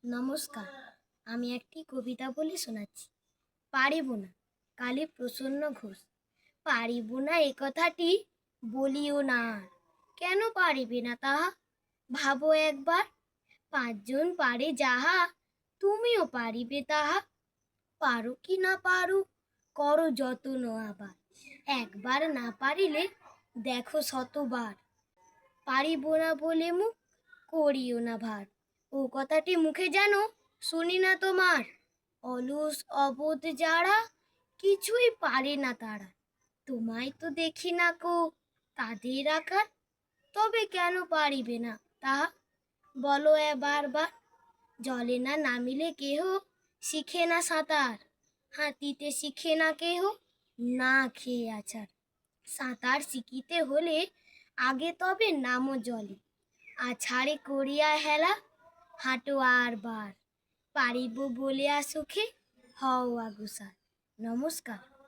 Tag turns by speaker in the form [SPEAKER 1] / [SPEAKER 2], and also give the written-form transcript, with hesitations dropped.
[SPEAKER 1] নমস্কার। আমি একটি কবিতা বলে শোনাচ্ছি। পারিব না, কালী প্রসন্ন ঘোষ। পারিব না এ কথাটি বলিও না আর। কেন পারিবে না তাহা ভাবো একবার। পাঁচজন পারে যাহা, তুমিও পারিবে তাহা। পারো কি না পারো, করো যত্ন আবার। একবার না পারিলে দেখো শতবার। পারিব না বলে মুখ করিও না ভার। ও কথাটি মুখে যেন শুনি না তোমার। অলস অবোধ যারা, কিছুই পারে না তারা। তোমায় তো দেখি না কো তাদের আকার। তবে কেন পারিবে না তাহা বলো বারবার। জলে না নামিলে কেহ শিখে না সাঁতার। হাঁটিতে শিখে না কেহ না খেয়ে আছাড়। সাঁতার শিখিতে হলে আগে তবে নামো জলে। আছাড়ে করিয়া হেলা, হাঁটো আর বার। পারিব বলিয়া সুখে হও আগুসার। নমস্কার।